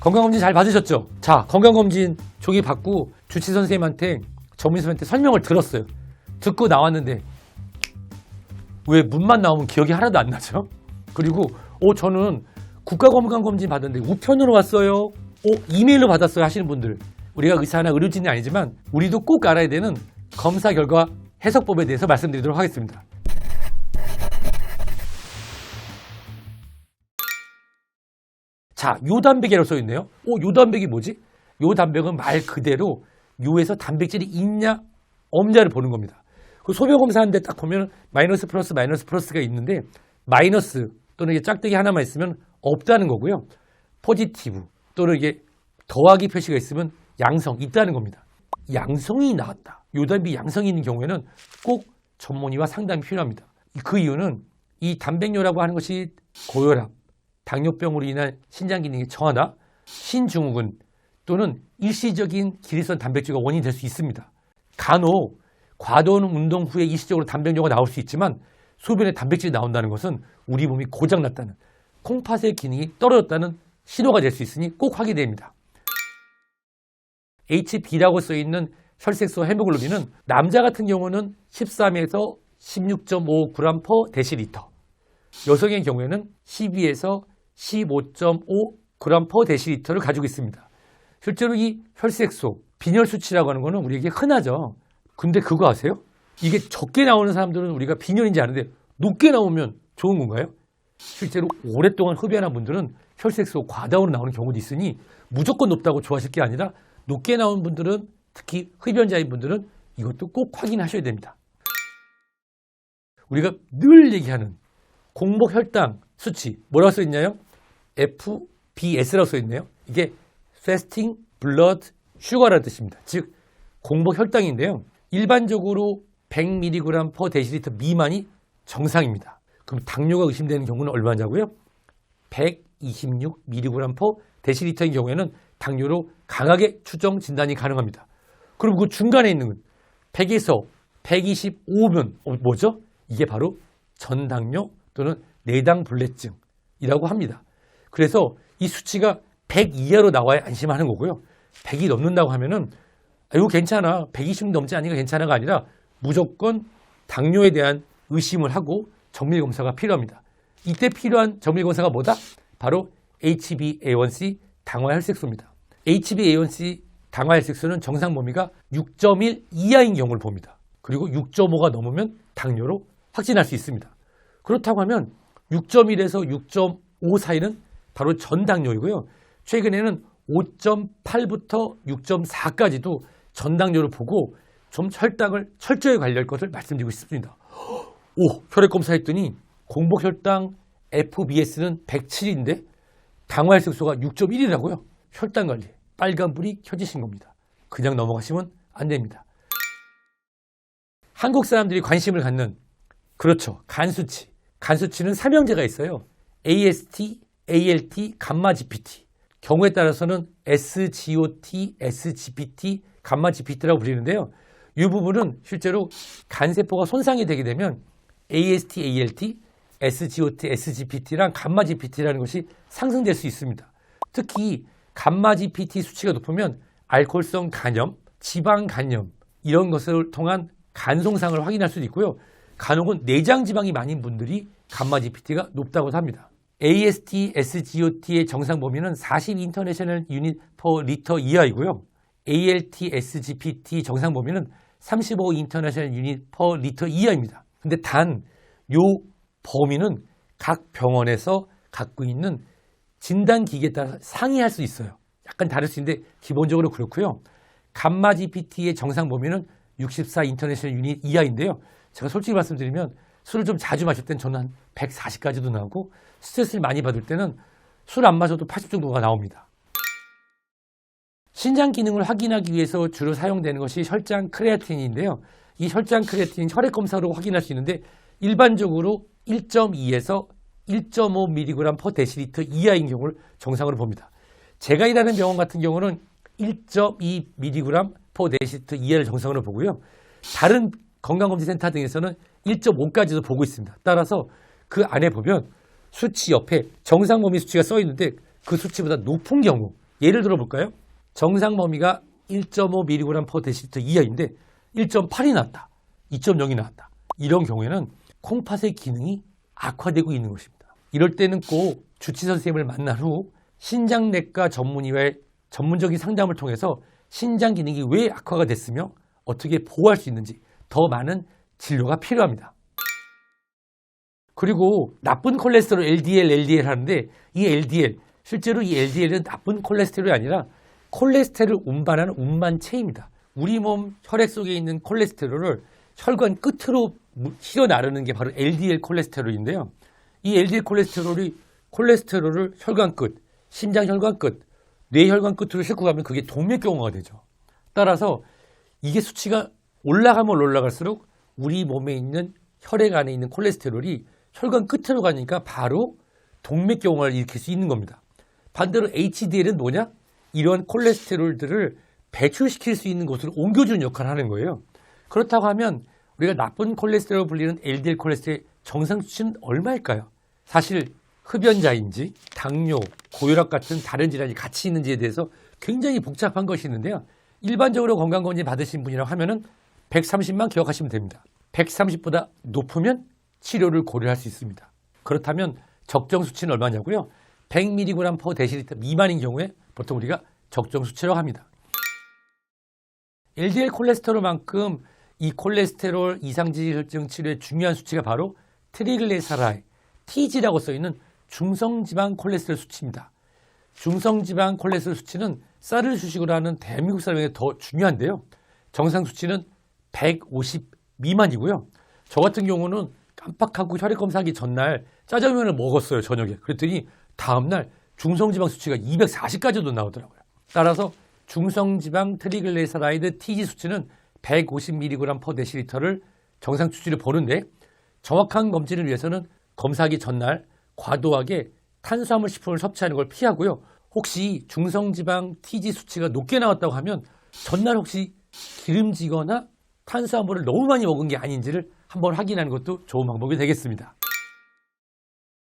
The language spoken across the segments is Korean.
건강검진 잘 받으셨죠? 자, 건강검진 종이 받고 주치 선생님한테 전문의 선생님한테 설명을 들었어요. 듣고 나왔는데 왜 문만 나오면 기억이 하나도 안 나죠? 그리고 저는 국가건강검진 받았는데 우편으로 왔어요. 이메일로 받았어요 하시는 분들, 우리가 의사나 의료진이 아니지만 우리도 꼭 알아야 되는 검사 결과 해석법에 대해서 말씀드리도록 하겠습니다. 자, 요단백이라고 써있네요. 요단백이 뭐지? 요단백은 말 그대로 요에서 단백질이 있냐 없냐를 보는 겁니다. 그 소변 검사하는데 딱 보면 마이너스 플러스가 있는데 마이너스 또는 이게 짝대기 하나만 있으면 없다는 거고요. 포지티브 또는 이게 더하기 표시가 있으면 양성 있다는 겁니다. 양성이 나왔다. 요단백이 양성이 있는 경우에는 꼭 전문의와 상담이 필요합니다. 그 이유는 이 단백뇨라고 하는 것이 고혈압, 당뇨병으로 인한 신장 기능의 저하나 신증후군 또는 일시적인 기립선 단백질과 원인이 될 수 있습니다. 간혹 과도한 운동 후에 일시적으로 단백뇨가 나올 수 있지만 소변에 단백질이 나온다는 것은 우리 몸이 고장났다는, 콩팥의 기능이 떨어졌다는 신호가 될 수 있으니 꼭 확인됩니다. HB라고 써있는 혈색소 헤모글로빈은 남자 같은 경우는 13에서 16.5g/dL, 여성의 경우에는 12에서 15.5g/dL를 가지고 있습니다. 실제로 이 혈색소, 빈혈 수치라고 하는 것은 우리에게 흔하죠. 근데 그거 아세요? 이게 적게 나오는 사람들은 우리가 빈혈인지 아는데 높게 나오면 좋은 건가요? 실제로 오랫동안 흡연한 분들은 혈색소 과다로 나오는 경우도 있으니 무조건 높다고 좋아하실 게 아니라 높게 나온 분들은, 특히 흡연자인 분들은 이것도 꼭 확인하셔야 됩니다. 우리가 늘 얘기하는 공복 혈당 수치 뭐라고 써있나요? FBS라고 써있네요. 이게 Fasting Blood Sugar라는 뜻입니다. 즉 공복 혈당인데요. 일반적으로 100mg/dL 미만이 정상입니다. 그럼 당뇨가 의심되는 경우는 얼마냐고요? 126mg/dL인 경우에는 당뇨로 강하게 추정 진단이 가능합니다. 그럼 그 중간에 있는 건 100에서 125면 뭐죠? 이게 바로 전당뇨 또는 내당불내증이라고 합니다. 그래서 이 수치가 100 이하로 나와야 안심하는 거고요. 100이 넘는다고 하면은 이거 괜찮아, 120 넘지 않으니까 괜찮아가 아니라 무조건 당뇨에 대한 의심을 하고 정밀검사가 필요합니다. 이때 필요한 정밀검사가 뭐다? 바로 HbA1c 당화혈색소입니다. HbA1c 당화혈색소는 정상 범위가 6.1 이하인 경우를 봅니다. 그리고 6.5가 넘으면 당뇨로 확진할 수 있습니다. 그렇다고 하면 6.1에서 6.5 사이는 바로 전당뇨이고요. 최근에는 5.8부터 6.4까지도 전당뇨를 보고 좀 혈당을 철저히 관리할 것을 말씀드리고 싶습니다. 혈액검사 했더니 공복혈당 FBS는 107인데 당화혈색소가 6.1이라고요. 혈당 관리 빨간불이 켜지신 겁니다. 그냥 넘어가시면 안 됩니다. 한국 사람들이 관심을 갖는, 그렇죠, 간수치. 간수치는 3형제가 있어요. AST, ALT, 감마-GPT. 경우에 따라서는 SGOT, SGPT, 감마-GPT라고 불리는데요. 이 부분은 실제로 간세포가 손상이 되게 되면 AST, ALT, SGOT, SGPT랑 감마-GPT라는 것이 상승될 수 있습니다. 특히 감마-GPT 수치가 높으면 알코올성 간염, 지방 간염 이런 것을 통한 간 손상을 확인할 수도 있고요. 간혹은 내장 지방이 많은 분들이 감마-GPT가 높다고 합니다. AST, SGOT의 정상 범위는 40 인터내셔널 유닛 퍼 리터 이하이고요. ALT, SGPT 정상 범위는 35 인터내셔널 유닛 퍼 리터 이하입니다. 근데 단 요 범위는 각 병원에서 갖고 있는 진단기기에 따라 상이할 수 있어요. 약간 다를 수 있는데 기본적으로 그렇고요. 감마-GPT의 정상 범위는 64 인터내셔널 유닛 이하인데요. 제가 솔직히 말씀드리면 술을 좀 자주 마실 땐 저는 한 140까지도 나오고 스트레스를 많이 받을 때는 술 안 마셔도 80 정도가 나옵니다. 신장 기능을 확인하기 위해서 주로 사용되는 것이 혈장 크레아틴인데요. 이 혈장 크레아틴 혈액 검사로 확인할 수 있는데 일반적으로 1.2에서 1.5mg/dL 이하인 경우를 정상으로 봅니다. 제가 일하는 병원 같은 경우는 1.2mg/dL 이하를 정상으로 보고요. 다른 건강검진센터 등에서는 1.5까지도 보고 있습니다. 따라서 그 안에 보면 수치 옆에 정상 범위 수치가 써 있는데 그 수치보다 높은 경우, 예를 들어 볼까요? 정상 범위가 1.5mg/dL 이하인데 1.8이 나왔다. 2.0이 나왔다. 이런 경우에는 콩팥의 기능이 악화되고 있는 것입니다. 이럴 때는 꼭 주치 선생님을 만난 후 신장내과 전문의와의 전문적인 상담을 통해서 신장 기능이 왜 악화가 됐으며 어떻게 보호할 수 있는지 더 많은 진료가 필요합니다. 그리고 나쁜 콜레스테롤 LDL 하는데 이 LDL, 실제로 이 LDL은 나쁜 콜레스테롤이 아니라 콜레스테롤을 운반하는 운반체입니다. 우리 몸 혈액 속에 있는 콜레스테롤을 혈관 끝으로 실어 나르는 게 바로 LDL 콜레스테롤인데요. 이 LDL 콜레스테롤이 콜레스테롤을 혈관 끝, 심장 혈관 끝, 뇌 혈관 끝으로 싣고 가면 그게 동맥경화가 되죠. 따라서 이게 수치가 올라가면 올라갈수록 우리 몸에 있는 혈액 안에 있는 콜레스테롤이 혈관 끝으로 가니까 바로 동맥경화를 일으킬 수 있는 겁니다. 반대로 HDL은 뭐냐? 이러한 콜레스테롤들을 배출시킬 수 있는 곳으로 옮겨주는 역할을 하는 거예요. 그렇다고 하면 우리가 나쁜 콜레스테롤 불리는 LDL 콜레스테롤의 정상 수치는 얼마일까요? 사실 흡연자인지 당뇨, 고혈압 같은 다른 질환이 같이 있는지에 대해서 굉장히 복잡한 것이 있는데요. 일반적으로 건강검진 받으신 분이라고 하면은 130만 기억하시면 됩니다. 130보다 높으면 치료를 고려할 수 있습니다. 그렇다면 적정 수치는 얼마냐고요? 100mg/dL 미만인 경우에 보통 우리가 적정 수치라고 합니다. LDL 콜레스테롤만큼 이 콜레스테롤 이상지혈증 치료의 중요한 수치가 바로 트리글리세라이드, TG라고 써있는 중성지방 콜레스테롤 수치입니다. 중성지방 콜레스테롤 수치는 쌀을 주식으로 하는 대한민국 사람에게 더 중요한데요. 정상 수치는 150 미만이고요. 저 같은 경우는 깜빡하고 혈액 검사하기 전날 짜장면을 먹었어요, 저녁에. 그랬더니 다음날 중성지방 수치가 240까지도 나오더라고요. 따라서 중성지방 트리글리세라이드 TG 수치는 150mg/dL를 정상 수치를 보는데 정확한 검진을 위해서는 검사하기 전날 과도하게 탄수화물 식품을 섭취하는 걸 피하고요. 혹시 중성지방 TG 수치가 높게 나왔다고 하면 전날 혹시 기름지거나 탄수화물을 너무 많이 먹은 게 아닌지를 한번 확인하는 것도 좋은 방법이 되겠습니다.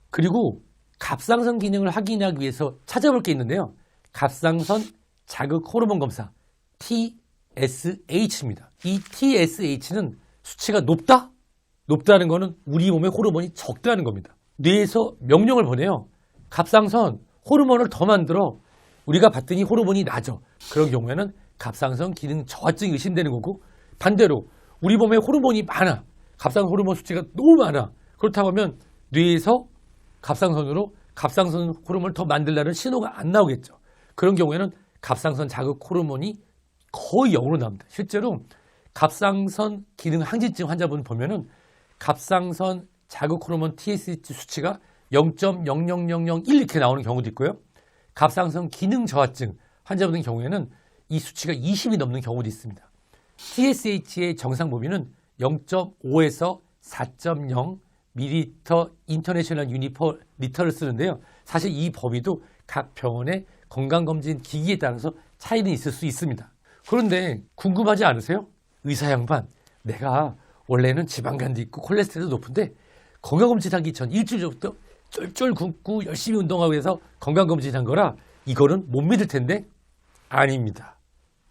그리고 갑상선 기능을 확인하기 위해서 찾아볼 게 있는데요. 갑상선 자극 호르몬 검사 TSH입니다. 이 TSH는 수치가 높다? 높다는 것은 우리 몸의 호르몬이 적다는 겁니다. 뇌에서 명령을 보내요. 갑상선 호르몬을 더 만들어. 우리가 봤더니 호르몬이 낮아. 그런 경우에는 갑상선 기능 저하증이 의심되는 거고, 반대로 우리 몸에 호르몬이 많아. 갑상선 호르몬 수치가 너무 많아. 그렇다고 하면 뇌에서 갑상선으로 갑상선 호르몬을 더 만들려는 신호가 안 나오겠죠. 그런 경우에는 갑상선 자극 호르몬이 거의 0으로 나옵니다. 실제로 갑상선 기능 항진증 환자분 보면은 갑상선 자극 호르몬 TSH 수치가 0.00001 이렇게 나오는 경우도 있고요. 갑상선 기능 저하증 환자분의 경우에는 이 수치가 20이 넘는 경우도 있습니다. TSH의 정상 범위는 0.5에서 4.0 밀리터 인터내셔널 유닛 퍼 리터를 쓰는데요. 사실 이 범위도 각 병원의 건강검진 기기에 따라서 차이는 있을 수 있습니다. 그런데 궁금하지 않으세요? 의사 양반, 내가 원래는 지방간도 있고 콜레스테롤도 높은데 건강검진하기 전 일주일 전부터 쫄쫄 굶고 열심히 운동하고 해서 건강검진한 거라 이거는 못 믿을 텐데 아닙니다.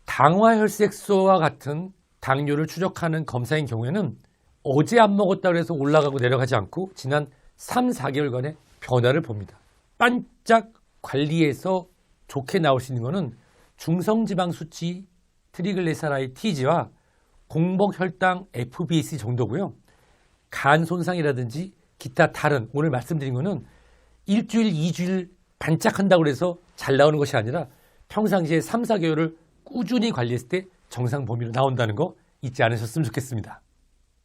당화혈색소와 같은 당뇨를 추적하는 검사인 경우에는 어제 안 먹었다고 해서 올라가고 내려가지 않고 지난 3, 4개월간의 변화를 봅니다. 반짝 관리해서 좋게 나올 수 있는 것은 중성지방 수치 트리글리세라이드 TG와 공복혈당 FBC 정도고요. 간 손상이라든지 기타 다른 오늘 말씀드린 거는 일주일, 2주일 반짝한다고 해서 잘 나오는 것이 아니라 평상시에 3, 4개월을 꾸준히 관리했을 때 정상 범위로 나온다는 거 잊지 않으셨으면 좋겠습니다.